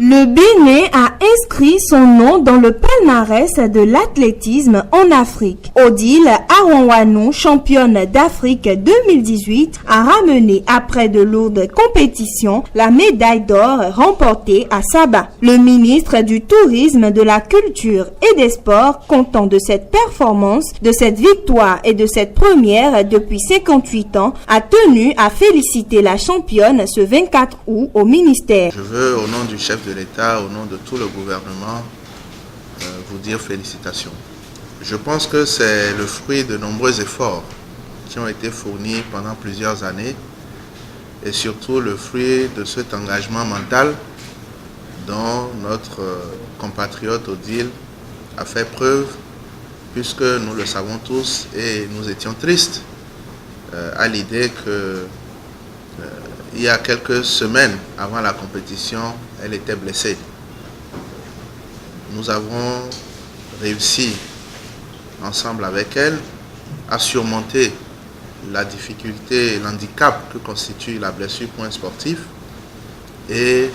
Le Bénin a inscrit son nom dans le palmarès de l'athlétisme en Afrique. Odile Aronwanou, championne d'Afrique 2018, a ramené après de lourdes compétitions la médaille d'or remportée à Saba. Le ministre du Tourisme, de la Culture et des Sports, content de cette performance, de cette victoire et de cette première depuis 58 ans, a tenu à féliciter la championne ce 24 août au ministère. Je veux, au nom du chef de l'État, au nom de tout le gouvernement, vous dire félicitations. Je pense que c'est le fruit de nombreux efforts qui ont été fournis pendant plusieurs années et surtout le fruit de cet engagement mental dont notre compatriote Odile a fait preuve, puisque nous le savons tous et nous étions tristes à l'idée que il y a quelques semaines avant la compétition, elle était blessée. Nous avons réussi ensemble avec elle à surmonter la difficulté et l'handicap que constitue la blessure pour un sportif. Et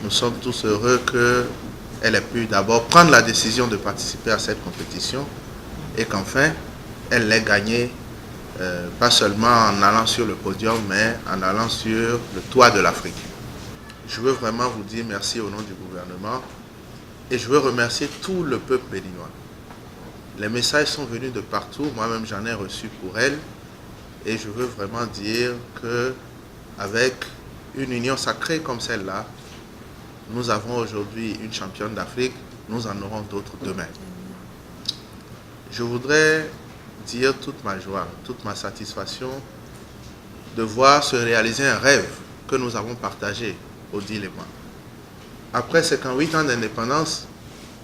nous sommes tous heureux qu'elle ait pu d'abord prendre la décision de participer à cette compétition et qu'enfin elle l'ait gagnée, pas seulement en allant sur le podium, mais en allant sur le toit de l'Afrique. Je veux vraiment vous dire merci au nom du gouvernement et je veux remercier tout le peuple béninois. Les messages sont venus de partout, moi-même j'en ai reçu pour elle et je veux vraiment dire qu'avec une union sacrée comme celle-là, nous avons aujourd'hui une championne d'Afrique, nous en aurons d'autres demain. Je voudrais dire toute ma joie, toute ma satisfaction de voir se réaliser un rêve que nous avons partagé, Odile et moi. Après 58 ans d'indépendance,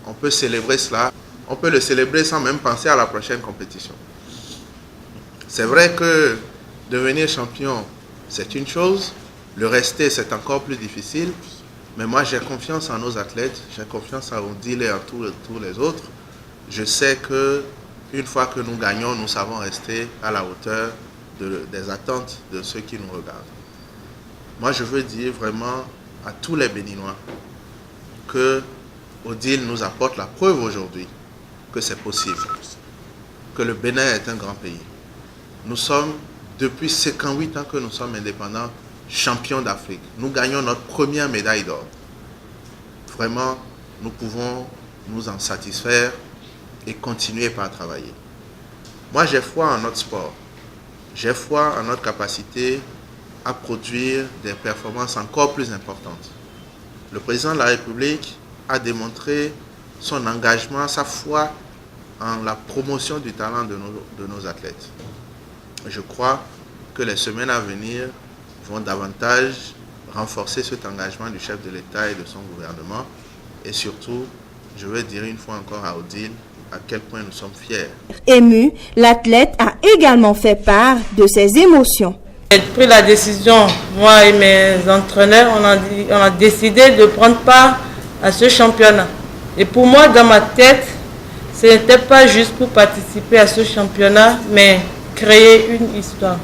on peut célébrer cela. On peut le célébrer sans même penser à la prochaine compétition. C'est vrai que devenir champion, c'est une chose. Le rester, c'est encore plus difficile. Mais moi, j'ai confiance en nos athlètes. J'ai confiance en Odile et en tous les autres. Je sais que une fois que nous gagnons, nous savons rester à la hauteur des attentes de ceux qui nous regardent. Moi, je veux dire vraiment à tous les Béninois que Odile nous apporte la preuve aujourd'hui que c'est possible, que le Bénin est un grand pays. Nous sommes, depuis 58 ans que nous sommes indépendants, champions d'Afrique. Nous gagnons notre première médaille d'or. Vraiment, nous pouvons nous en satisfaire et continuer par travailler. Moi, j'ai foi en notre sport. J'ai foi en notre capacité à produire des performances encore plus importantes. Le président de la République a démontré son engagement, sa foi en la promotion du talent de nos athlètes. Je crois que les semaines à venir vont davantage renforcer cet engagement du chef de l'État et de son gouvernement. Et surtout, je veux dire une fois encore à Odile à quel point nous sommes fiers. Ému, l'athlète a également fait part de ses émotions. J'ai pris la décision, moi et mes entraîneurs, on a décidé de prendre part à ce championnat. Et pour moi, dans ma tête, ce n'était pas juste pour participer à ce championnat, mais créer une histoire.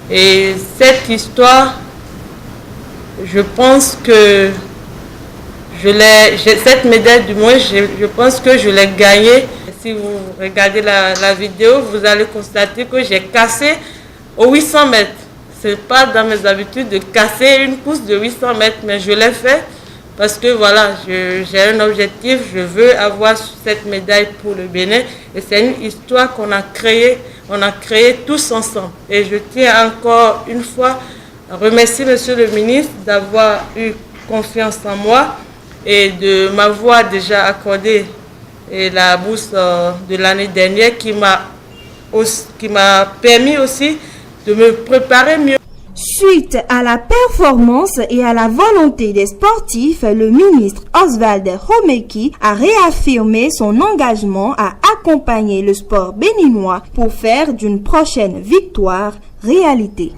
Et cette histoire, je pense que cette médaille du moins, je pense que je l'ai gagnée. Si vous regardez la vidéo, vous allez constater que j'ai cassé aux 800 mètres. Ce n'est pas dans mes habitudes de casser une course de 800 mètres, mais je l'ai fait parce que voilà, j'ai un objectif, je veux avoir cette médaille pour le Bénin. Et c'est une histoire qu'on a créée tous ensemble. Et je tiens encore une fois à remercier Monsieur le ministre d'avoir eu confiance en moi et de m'avoir déjà accordé la bourse de l'année dernière qui m'a permis aussi de me préparer mieux. Suite à la performance et à la volonté des sportifs, le ministre Oswald Homeki a réaffirmé son engagement à accompagner le sport béninois pour faire d'une prochaine victoire réalité.